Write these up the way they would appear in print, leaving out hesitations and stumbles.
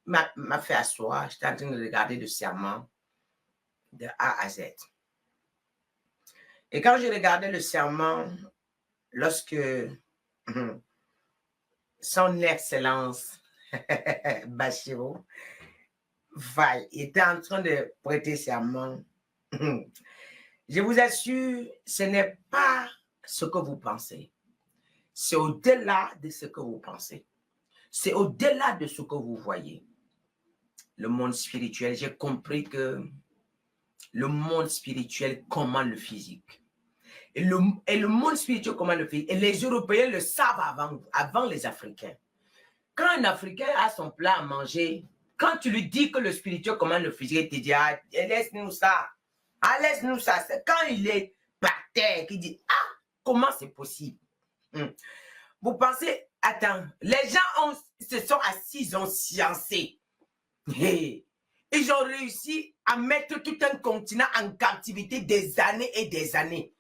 m'a fait asseoir. J'étais en train de regarder le serment de A à Z. Et quand je regardais le serment, lorsque son Excellence Bachirou Faye était en train de prêter serment, je vous assure, ce n'est pas ce que vous pensez. C'est au-delà de ce que vous pensez. C'est au-delà de ce que vous voyez. Le monde spirituel, j'ai compris que le monde spirituel commande le physique. Et le monde spirituel commande le physique. Et les Européens le savent avant les Africains. Quand un Africain a son plat à manger, quand tu lui dis que le spirituel commande le physique, il te dit, ah, laisse-nous ça. Ah, laisse-nous ça. C'est quand il est par terre qu'il dit, ah, comment c'est possible? Vous pensez, attends, les gens se sont assis, ils ont sciencé. Hey. Ils ont réussi à mettre tout un continent en captivité des années et des années.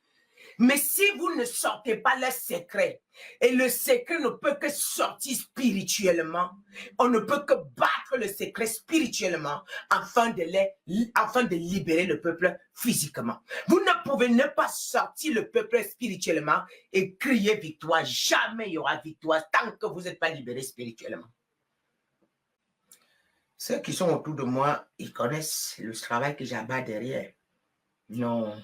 Mais si vous ne sortez pas le secret, et le secret ne peut que sortir spirituellement, on ne peut que battre le secret spirituellement afin de libérer le peuple physiquement. Vous ne pouvez ne pas sortir le peuple spirituellement et crier victoire. Jamais il y aura victoire tant que vous n'êtes pas libéré spirituellement. Ceux qui sont autour de moi, ils connaissent le travail que j'abats derrière. Non.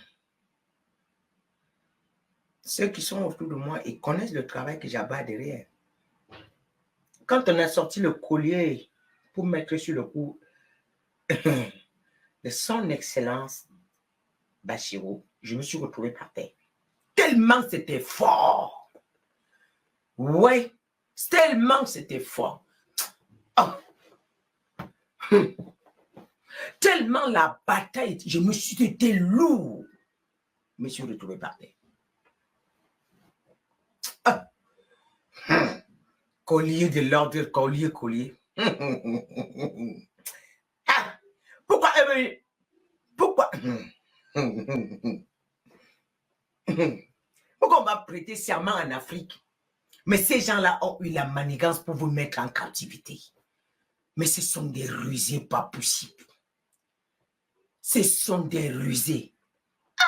Ceux qui sont autour de moi, ils connaissent le travail que j'abats derrière. Quand on a sorti le collier pour mettre sur le cou de son Excellence Bachirou, je me suis retrouvé par terre. Tellement c'était fort. Ouais, tellement c'était fort. Oh. Tellement la bataille, je me suis été lourd. Je me suis retrouvé par terre. Collier de l'ordre, collier. Ah, pourquoi on va prêter serment en Afrique? Mais ces gens-là ont eu la manigance pour vous mettre en captivité. Mais ce sont des rusés pas possibles. Ce sont des rusés. Ah!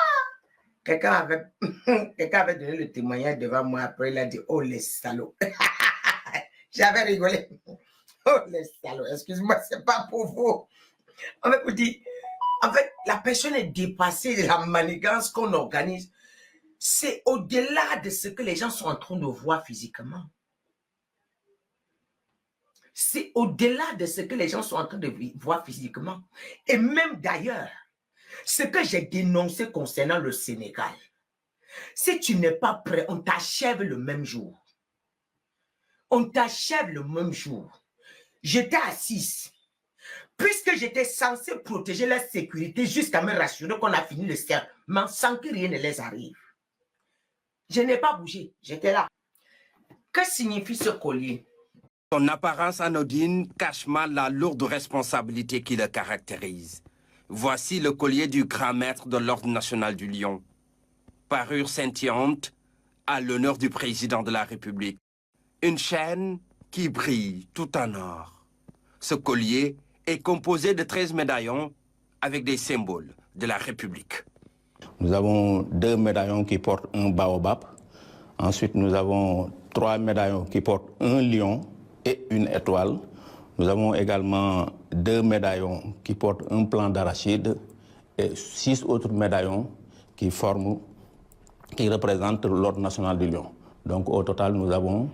Quelqu'un avait donné le témoignage devant moi. Après, il a dit, oh les salauds. J'avais rigolé. Oh les salauds, excuse-moi, c'est pas pour vous. On va vous dire, en fait, la personne est dépassée de la manigance qu'on organise. C'est au-delà de ce que les gens sont en train de voir physiquement. C'est au-delà de ce que les gens sont en train de voir physiquement. Et même d'ailleurs, ce que j'ai dénoncé concernant le Sénégal, si tu n'es pas prêt, on t'achève le même jour. On t'achève le même jour. J'étais assise. Puisque j'étais censé protéger la sécurité jusqu'à me rassurer qu'on a fini le serment sans que rien ne les arrive. Je n'ai pas bougé, j'étais là. Que signifie ce collier? Son apparence anodine cache mal la lourde responsabilité qui le caractérise. Voici le collier du grand maître de l'Ordre national du Lion. Parure scintillante à l'honneur du président de la République. Une chaîne qui brille tout en or. Ce collier est composé de 13 médaillons avec des symboles de la République. Nous avons 2 médaillons qui portent un baobab. Ensuite, nous avons 3 médaillons qui portent un lion et une étoile. Nous avons également 2 médaillons qui portent un plant d'arachide et 6 autres médaillons qui représentent l'Ordre national du Lion. Donc au total, nous avons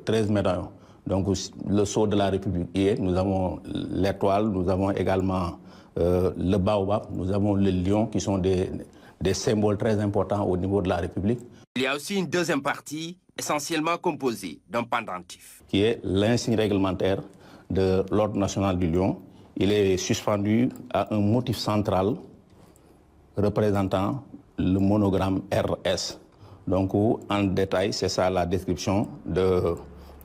13 médaillons. Donc le sceau de la République hier, nous avons l'étoile, nous avons également le baobab, nous avons le lion qui sont des symboles très importants au niveau de la République. Il y a aussi une deuxième partie essentiellement composée d'un pendentif. Qui est l'insigne réglementaire de l'Ordre national du Lion. Il est suspendu à un motif central représentant le monogramme RS. Donc en détail, c'est ça la description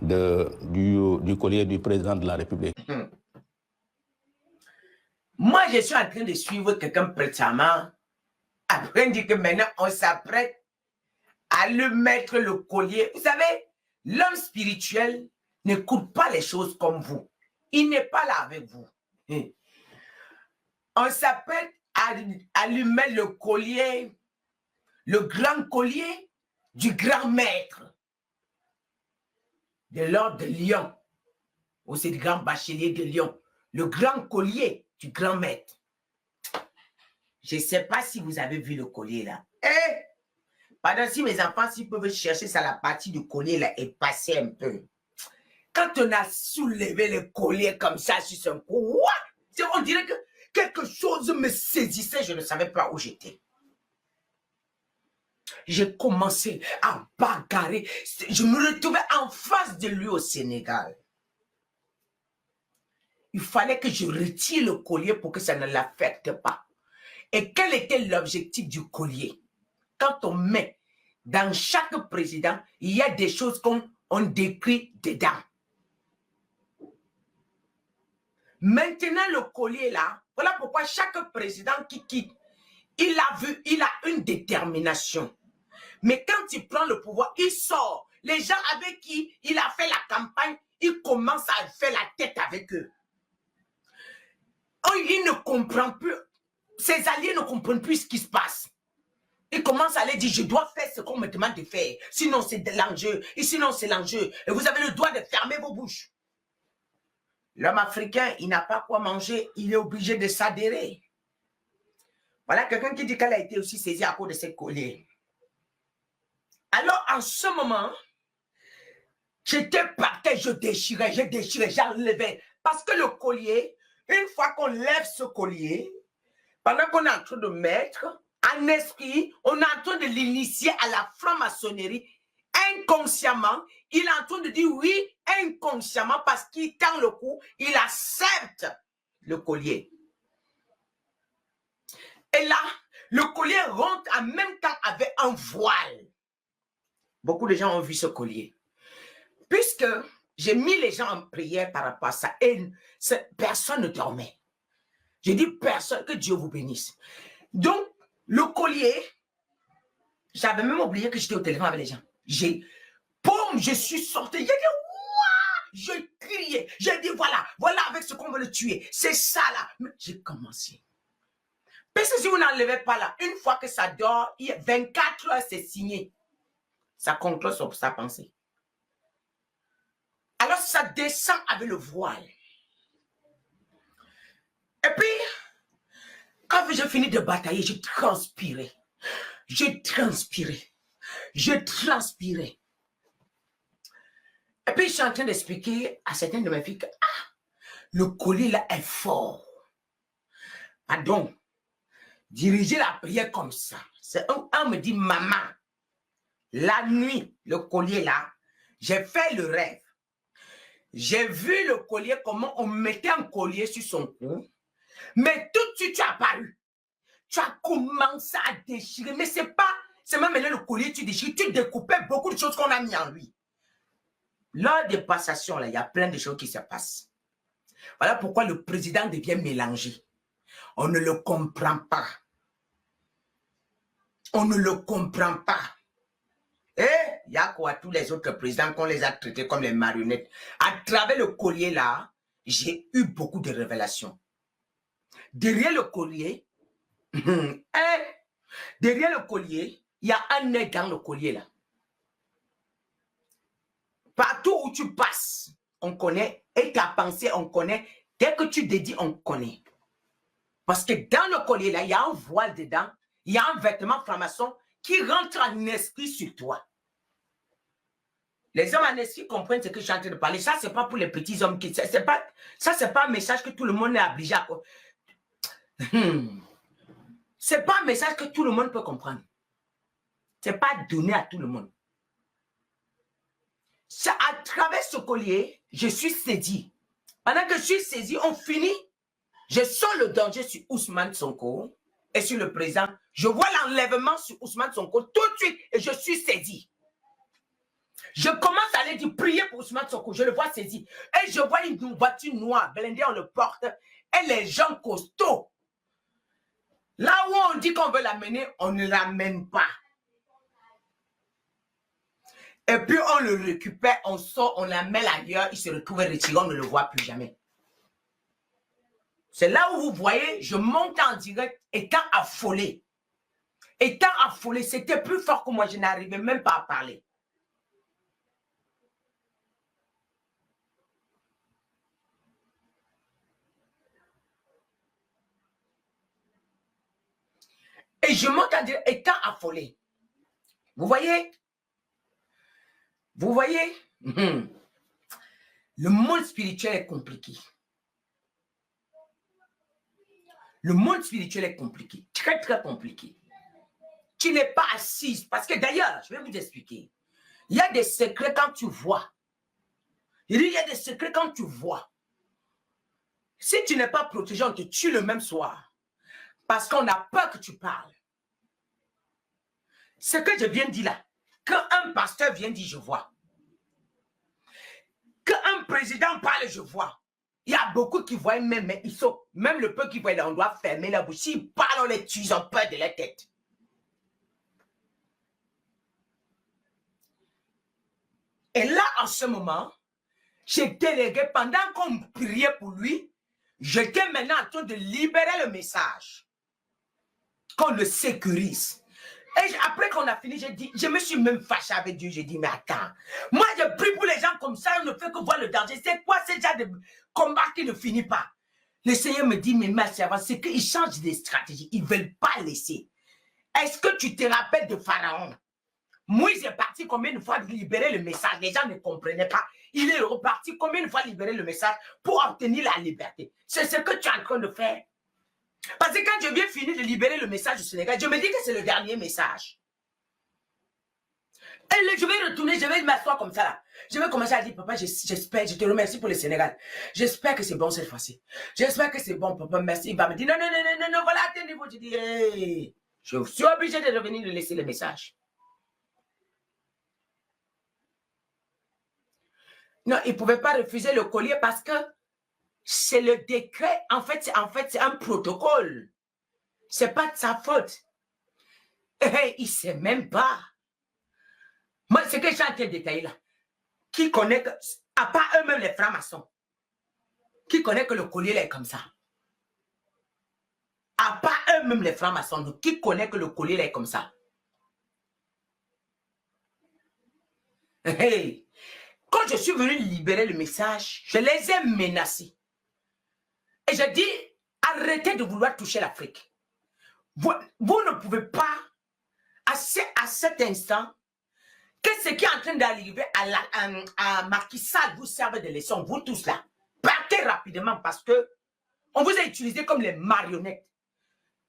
du collier du président de la République. Moi, je suis en train de suivre quelqu'un prêtement. Après, on dit que maintenant, on s'apprête à lui mettre le collier. Vous savez, l'homme spirituel n'écoute pas les choses comme vous. Il n'est pas là avec vous. On s'appelle à lui mettre le collier, le grand collier du grand maître de l'ordre de Lyon, ou c'est du grand bachelier de Lyon, le grand collier du grand maître. Je ne sais pas si vous avez vu le collier là. Pardon, si mes enfants, s'ils peuvent chercher ça, la partie du collier là est passée un peu. Quand on a soulevé le collier comme ça sur son cou, on dirait que quelque chose me saisissait, je ne savais pas où j'étais. J'ai commencé à bagarrer. Je me retrouvais en face de lui au Sénégal. Il fallait que je retire le collier pour que ça ne l'affecte pas. Et quel était l'objectif du collier? Quand on met dans chaque président, il y a des choses qu'on décrit dedans. Maintenant, le collier là, voilà pourquoi chaque président qui quitte, il a une détermination. Mais quand il prend le pouvoir, il sort. Les gens avec qui il a fait la campagne, il commence à faire la tête avec eux. Il ne comprend plus. Ses alliés ne comprennent plus ce qui se passe. Il commence à leur dire, je dois faire ce qu'on me demande de faire. Sinon, c'est de l'enjeu. Et sinon, c'est l'enjeu. Et vous avez le droit de fermer vos bouches. L'homme africain, il n'a pas quoi manger. Il est obligé de s'adhérer. Voilà quelqu'un qui dit qu'elle a été aussi saisie à cause de ses colliers. Alors, en ce moment, j'étais par terre, je déchirais, j'enlevais. Parce que le collier, une fois qu'on lève ce collier, pendant qu'on est en train de mettre, en esprit, on est en train de l'initier à la franc-maçonnerie. Inconsciemment, il est en train de dire oui, inconsciemment, parce qu'il tend le cou, il accepte le collier. Et là, le collier rentre en même temps avec un voile. Beaucoup de gens ont vu ce collier. Puisque j'ai mis les gens en prière par rapport à ça, et personne ne dormait. J'ai dit personne, que Dieu vous bénisse. Donc, le collier, j'avais même oublié que j'étais au téléphone avec les gens. Je suis sorti, j'ai dit, ouah, je criais, j'ai dit, voilà avec ce qu'on veut le tuer, c'est ça là. J'ai commencé. Parce que si vous n'enlevez pas là, une fois que ça dort, 24 heures, c'est signé. Ça conclut sur sa pensée. Alors, ça descend avec le voile. Et puis, quand j'ai fini de batailler, j'ai transpiré. Et puis, je suis en train d'expliquer à certaines de mes filles que le collier là est fort. Pardon. Diriger la prière comme ça. C'est un me dit, maman, la nuit, le collier là, j'ai fait le rêve. J'ai vu le collier, comment on mettait un collier sur son cou. Mais tout de suite, tu as apparu. Tu as commencé à déchirer. Mais c'est même maintenant le collier, tu déchires. Tu découpais beaucoup de choses qu'on a mis en lui. Lors des passations, là, il y a plein de choses qui se passent. Voilà pourquoi le président devient mélangé. On ne le comprend pas. On ne le comprend pas. Et il y a quoi, tous les autres présidents qu'on les a traités comme les marionnettes. À travers le collier là, j'ai eu beaucoup de révélations. Derrière le collier, il y a un nez dans le collier là. Partout où tu passes, on connaît. Et ta pensée, on connaît. Dès que tu dédies, on connaît. Parce que dans le collier là, il y a un voile dedans. Il y a un vêtement franc-maçon qui rentre en esprit sur toi. Les hommes en esprit comprennent ce que je suis en train de parler. Ça, ce n'est pas pour les petits hommes. Ça, ce n'est pas un message que tout le monde est obligé à... Ce n'est pas un message que tout le monde peut comprendre. Ce n'est pas donné à tout le monde. À travers ce collier, je suis saisi. Pendant que je suis saisi, on finit. Je sens le danger sur Ousmane Sonko et sur le président. Je vois l'enlèvement sur Ousmane Sonko tout de suite et je suis saisi. Je commence à aller dire prier pour Ousmane Sonko. Je le vois saisi. Et je vois une voiture noire blindée, on le porte. Et les gens costauds. Là où on dit qu'on veut l'amener, on ne l'amène pas. Et puis on le récupère, on sort, on l'amène ailleurs, il se retrouve retiré, on ne le voit plus jamais. C'est là où vous voyez, je monte en direct, étant affolé. Étant affolé, c'était plus fort que moi, je n'arrivais même pas à parler. Et je monte en direct, étant affolé. Vous voyez? Vous voyez? Le monde spirituel est compliqué. Le monde spirituel est compliqué, très très compliqué. Tu n'es pas assise, parce que d'ailleurs, je vais vous expliquer. Il y a des secrets quand tu vois. Il y a des secrets quand tu vois. Si tu n'es pas protégé, on te tue le même soir. Parce qu'on a peur que tu parles. Ce que je viens de dire là, qu'un pasteur vient dire, je vois. Qu'un président parle, je vois. Il y a beaucoup qui voient même, mais ils sont, même le peu qui voient, on doit fermer la bouche. S'ils parlent, on les tue, ils ont peur de la tête. Et là, en ce moment, j'ai délégué, pendant qu'on priait pour lui, j'étais maintenant en train de libérer le message. Qu'on le sécurise. Et après qu'on a fini, j'ai dit, je me suis même fâché avec Dieu. J'ai dit, mais attends, moi je prie pour les gens comme ça, on ne fait que voir le danger. C'est quoi ce genre de combat qui ne finit pas? Le Seigneur me dit, mais ma servante, c'est qu'ils changent de stratégie. Ils ne veulent pas laisser. Est-ce que tu te rappelles de Pharaon? Moïse est parti combien de fois libérer le message? Les gens ne comprenaient pas. Il est reparti combien de fois libérer le message pour obtenir la liberté? C'est ce que tu es en train de faire. Parce que quand je viens finir de libérer le message du Sénégal, je me dis que c'est le dernier message. Et là, je vais retourner, je vais m'asseoir comme ça là. Je vais commencer à dire, papa, j'espère, je te remercie pour le Sénégal. J'espère que c'est bon cette fois-ci. J'espère que c'est bon, papa, merci. Il va me dire, non, non, non, non, non, voilà, à tel niveau. Je dis, hey, je suis obligé de revenir de laisser le message. Non, il ne pouvait pas refuser le collier parce que c'est le décret. En fait, c'est un protocole. Ce n'est pas de sa faute. Et il ne sait même pas. Moi, ce que j'ai en train de détailler là, qui connaît que, à part eux-mêmes les francs-maçons, qui connaît que le collier là est comme ça. À part eux-mêmes les francs-maçons, qui connaît que le collier là est comme ça. Hey. Quand je suis venu libérer le message, je les ai menacés. Et j'ai dit, arrêtez de vouloir toucher l'Afrique. Vous ne pouvez pas, à cet instant, que ce qui est en train d'arriver à Macky Sall vous serve de leçon, vous tous là. Partez rapidement parce que on vous a utilisé comme les marionnettes.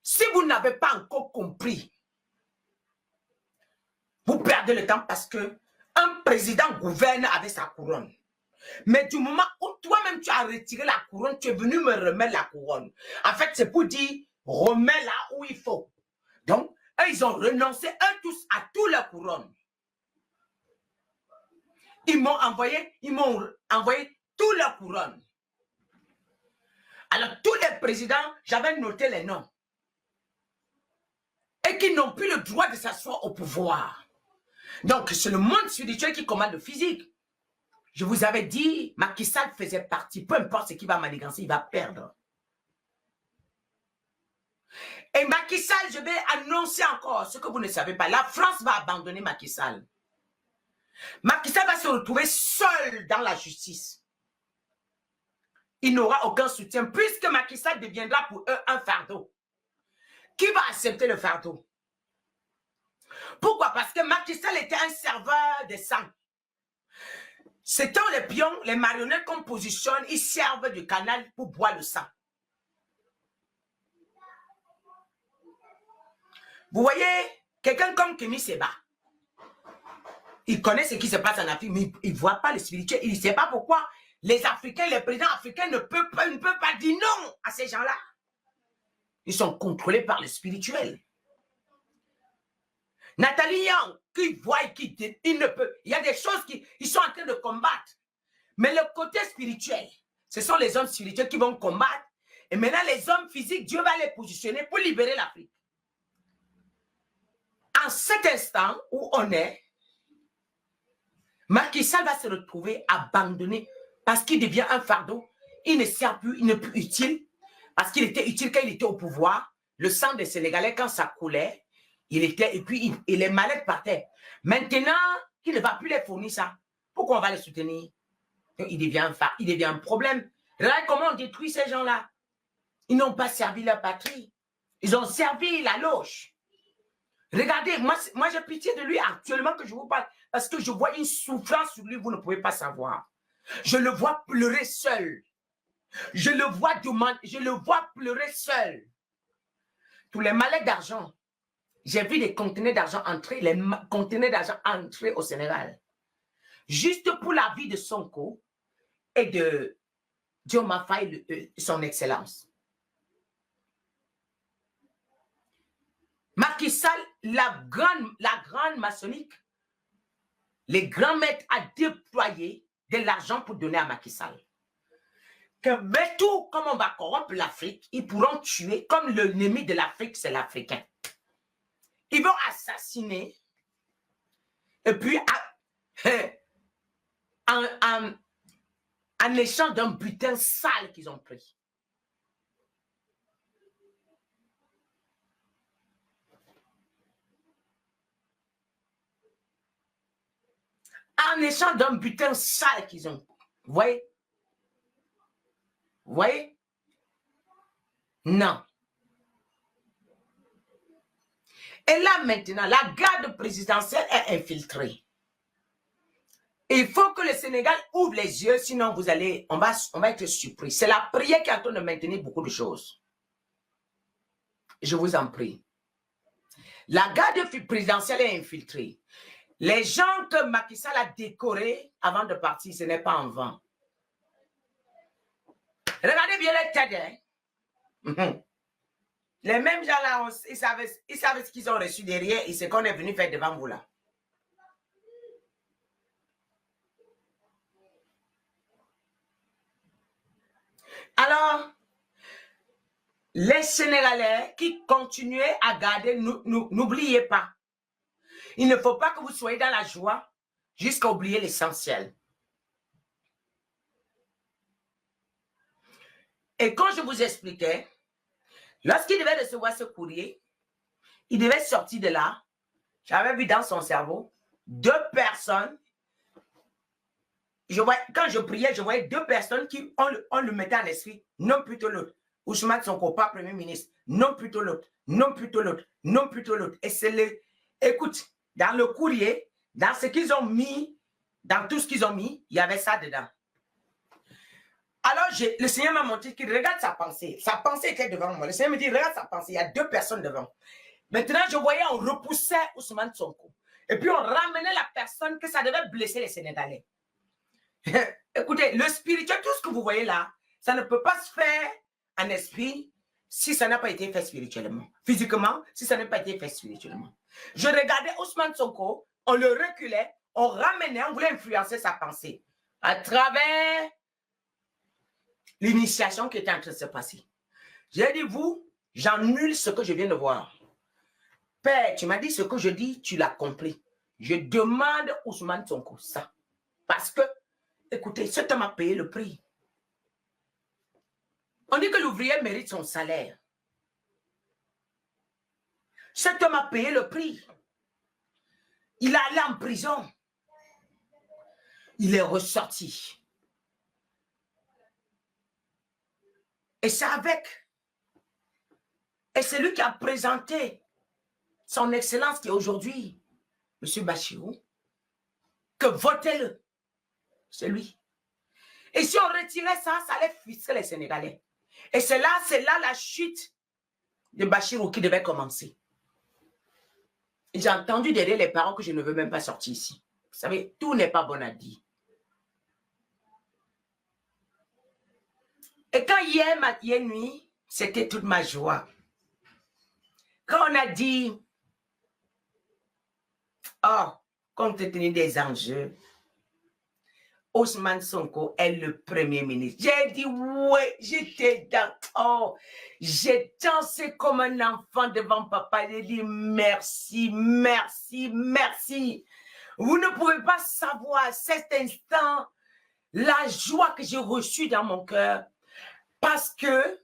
Si vous n'avez pas encore compris, vous perdez le temps parce que un président gouverne avec sa couronne. Mais du moment où toi-même tu as retiré la couronne, tu es venu me remettre la couronne. En fait, c'est pour dire, remets là où il faut. Donc, eux, ils ont renoncé, eux tous, à toute la couronne. Ils m'ont envoyé toute la couronne. Alors, tous les présidents, j'avais noté les noms. Et qui n'ont plus le droit de s'asseoir au pouvoir. Donc, c'est le monde spirituel qui commande le physique. Je vous avais dit, Macky Sall faisait partie. Peu importe ce qui va manigancer, il va perdre. Et Macky Sall, je vais annoncer encore ce que vous ne savez pas. La France va abandonner Macky Sall. Macky Sall va se retrouver seul dans la justice. Il n'aura aucun soutien puisque Macky Sall deviendra pour eux un fardeau. Qui va accepter le fardeau? Pourquoi? Parce que Macky Sall était un serveur de sang. C'est quand les pions, les marionnettes qu'on positionne, ils servent du canal pour boire le sang. Vous voyez, quelqu'un comme Kémy Séba, il connaît ce qui se passe en Afrique, mais il ne voit pas le spirituel. Il ne sait pas pourquoi les Africains, les présidents africains ne peuvent pas dire non à ces gens-là. Ils sont contrôlés par le spirituel. Nathalie Young, qui voit et qui dit, il ne peut. Il y a des choses qu'ils sont en train de combattre. Mais le côté spirituel, ce sont les hommes spirituels qui vont combattre. Et maintenant, les hommes physiques, Dieu va les positionner pour libérer l'Afrique. En cet instant où on est, Macky Sall va se retrouver abandonné parce qu'il devient un fardeau. Il ne sert plus, il n'est plus utile. Parce qu'il était utile quand il était au pouvoir. Le sang des Sénégalais, quand ça coulait, il était, et puis les mallettes partaient. Maintenant, il ne va plus les fournir ça. Pourquoi on va les soutenir? Il devient un problème. Regardez comment on détruit ces gens-là. Ils n'ont pas servi leur patrie. Ils ont servi la loge. Regardez, moi j'ai pitié de lui actuellement que je vous parle. Parce que je vois une souffrance sur lui, vous ne pouvez pas savoir. Je le vois pleurer seul. Je le vois pleurer seul. Tous les mallettes d'argent. J'ai vu des conteneurs d'argent entrer, les conteneurs d'argent entrer au Sénégal. Juste pour la vie de Sonko et de Diomaye Faye, son excellence. Macky Sall, la grande maçonnique, les grands maîtres a déployé de l'argent pour donner à Macky Sall. Mais tout, comme on va corrompre l'Afrique, ils pourront tuer, comme l'ennemi de l'Afrique, c'est l'Africain. Ils vont assassiner, et puis en échange d'un butin sale qu'ils ont pris. En échange d'un butin sale qu'ils ont. Vous voyez? Vous voyez? Non. Et là maintenant, la garde présidentielle est infiltrée. Il faut que le Sénégal ouvre les yeux, sinon on va être surpris. C'est la prière qui est en train de maintenir beaucoup de choses. Je vous en prie. La garde présidentielle est infiltrée. Les gens que Macky Sall a décorés avant de partir, ce n'est pas en vain. Regardez bien les têtes. Hein? Les mêmes gens-là, ils savaient ce qu'ils ont reçu derrière et ce qu'on est venu faire devant vous là. Alors, les Sénégalais qui continuaient à garder, n'oubliez pas. Il ne faut pas que vous soyez dans la joie jusqu'à oublier l'essentiel. Et quand je vous expliquais, lorsqu'il devait recevoir ce courrier, il devait sortir de là. J'avais vu dans son cerveau 2 personnes. Quand je priais, je voyais 2 personnes qui, on le mettait en esprit, non plutôt l'autre. Ousmane Sonko, pas Premier ministre, non plutôt l'autre, non plutôt l'autre, non plutôt l'autre. Et c'est le... Écoute, dans le courrier, dans ce qu'ils ont mis, dans tout ce qu'ils ont mis, il y avait ça dedans. Alors, le Seigneur m'a montré qu'il regarde sa pensée. Sa pensée était devant moi. Le Seigneur me dit, regarde sa pensée, il y a 2 personnes devant. Maintenant, je voyais, on repoussait Ousmane Sonko. Et puis, on ramenait la personne que ça devait blesser les Sénégalais. Écoutez, le spirituel, tout ce que vous voyez là, ça ne peut pas se faire en esprit si ça n'a pas été fait spirituellement. Physiquement, si ça n'a pas été fait spirituellement. Je regardais Ousmane Sonko, on le reculait, on ramenait, on voulait influencer sa pensée à travers l'initiation qui était en train de se passer. J'ai dit, vous, j'annule ce que je viens de voir. Père, tu m'as dit ce que je dis, tu l'as compris. Je demande à Ousmane Sonko ça. Parce que, écoutez, cet homme a payé le prix. On dit que l'ouvrier mérite son salaire. Cet homme a payé le prix. Il est allé en prison. Il est ressorti. Et c'est avec. Et c'est lui qui a présenté son excellence qui est aujourd'hui, M. Bachirou, que votez-le. C'est lui. Et si on retirait ça, ça allait frustrer les Sénégalais. Et c'est là la chute de Bachirou qui devait commencer. J'ai entendu derrière les parents que je ne veux même pas sortir ici. Vous savez, tout n'est pas bon à dire. Et quand hier nuit, c'était toute ma joie. Quand on a dit, oh, compte tenu des enjeux, Ousmane Sonko est le Premier ministre. J'ai dit, ouais, j'étais dans, oh, j'ai dansé comme un enfant devant papa. J'ai dit, merci, merci, merci. Vous ne pouvez pas savoir à cet instant la joie que j'ai reçue dans mon cœur parce que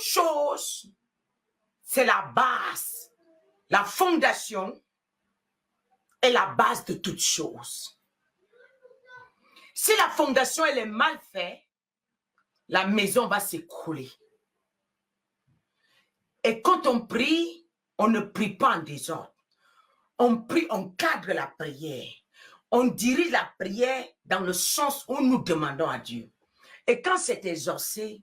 chose, c'est la base. La fondation est la base de toute chose. Si la fondation elle est mal faite, la maison va s'écrouler. Et quand on prie, on ne prie pas en désordre. On prie, on cadre la prière. On dirige la prière dans le sens où nous demandons à Dieu. Et quand c'est exaucé,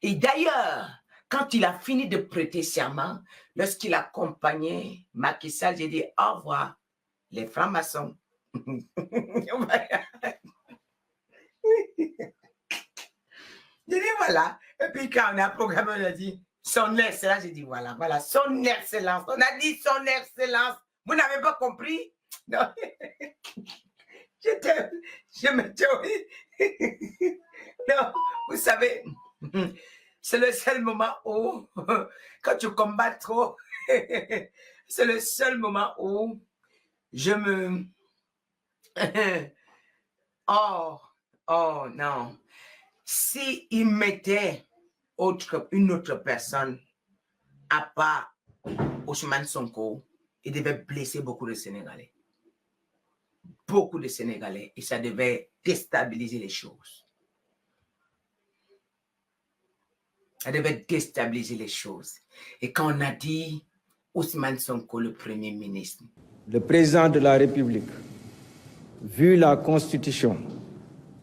et d'ailleurs, quand il a fini de prêter serment, lorsqu'il accompagnait Macky Sall, j'ai dit au revoir, les francs-maçons. J'ai dit voilà. Et puis quand on a programmé, on a dit son excellence. J'ai dit voilà, voilà, son excellence. On a dit son excellence. Vous n'avez pas compris? Non. Je m'étais. Non, vous savez, c'est le seul moment où, quand tu combats trop, c'est le seul moment où je me. Oh non. Si il mettait une autre personne à part Ousmane Sonko, il devait blesser beaucoup de Sénégalais. Beaucoup de Sénégalais. Et ça devait déstabiliser les choses. Ça devait déstabiliser les choses. Et quand on a dit Ousmane Sonko, le Premier ministre. Le président de la République, vu la Constitution,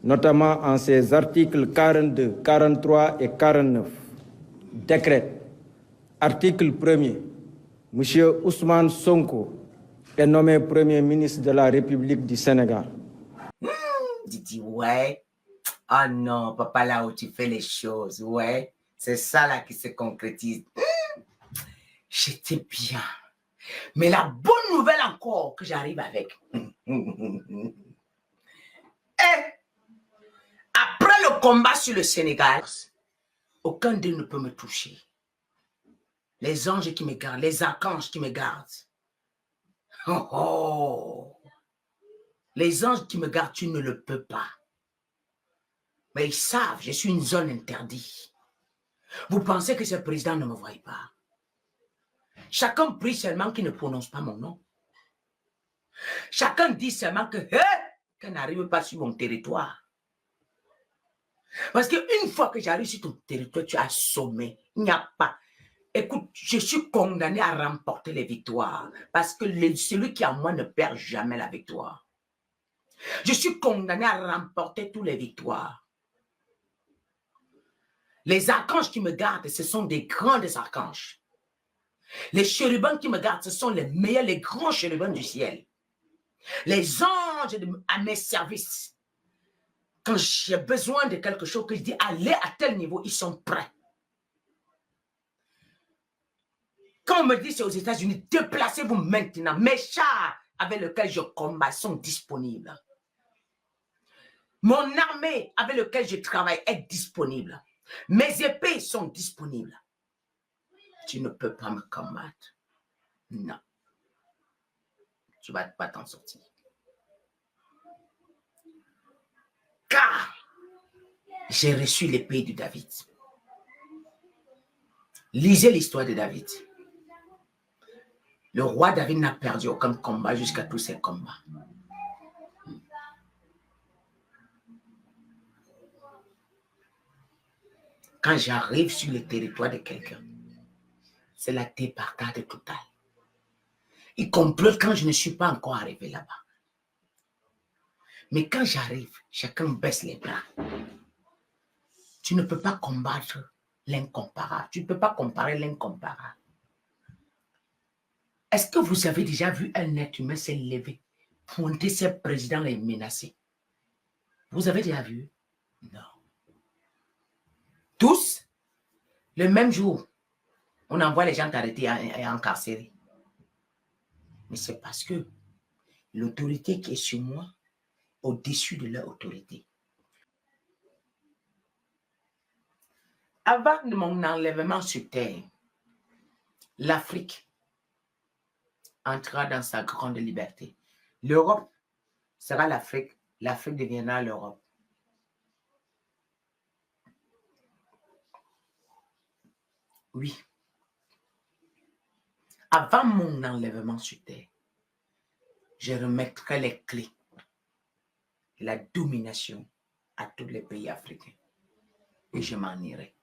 notamment en ses articles 42, 43 et 49, décrète, article 1er, M. Ousmane Sonko est nommé Premier ministre de la République du Sénégal. Tu dis, ouais, ah non, papa, là où tu fais les choses, ouais, c'est ça là qui se concrétise. J'étais bien. Mais la bonne nouvelle encore que j'arrive avec. Après le combat sur le Sénégal, aucun d'eux ne peut me toucher. Les anges qui me gardent, les archanges qui me gardent. Oh, oh. Les anges qui me gardent, tu ne le peux pas. Mais ils savent, je suis une zone interdite. Vous pensez que ce président ne me voit pas? Chacun prie seulement qu'il ne prononce pas mon nom. Chacun dit seulement que qu'elle n'arrive pas sur mon territoire. Parce qu'une fois que j'arrive sur ton territoire, tu as assommé. Il n'y a pas. Écoute, je suis condamné à remporter les victoires. Parce que celui qui a moi ne perd jamais la victoire. Je suis condamné à remporter toutes les victoires. Les archanges qui me gardent, ce sont des grands archanges. Les chérubins qui me gardent, ce sont les meilleurs, les grands chérubins du ciel. Les anges à mes services. Quand j'ai besoin de quelque chose, que je dis, allez à tel niveau, ils sont prêts. Quand on me dit c'est aux États-Unis, déplacez-vous maintenant. Mes chars avec lesquels je combats sont disponibles. Mon armée avec laquelle je travaille est disponible. Mes épées sont disponibles. Tu ne peux pas me combattre. Non. Tu ne vas pas t'en sortir. Car j'ai reçu l'épée de David. Lisez l'histoire de David. Le roi David n'a perdu aucun combat jusqu'à tous ses combats. Quand j'arrive sur le territoire de quelqu'un, c'est la débarcade totale. Y compris quand je ne suis pas encore arrivé là-bas. Mais quand j'arrive, chacun baisse les bras. Tu ne peux pas combattre l'incomparable. Tu ne peux pas comparer l'incomparable. Est-ce que vous avez déjà vu un être humain se lever, pointer ses présidents et menacer? Vous avez déjà vu? Non. Tous, le même jour, on envoie les gens arrêtés et incarcérés. Mais c'est parce que l'autorité qui est sur moi, au-dessus de leur autorité. Avant de mon enlèvement sur terre, l'Afrique entrera dans sa grande liberté. L'Europe sera l'Afrique. L'Afrique deviendra l'Europe. Oui. Avant mon enlèvement sur terre, je remettrai les clés de la domination à tous les pays africains. Et je m'en irai.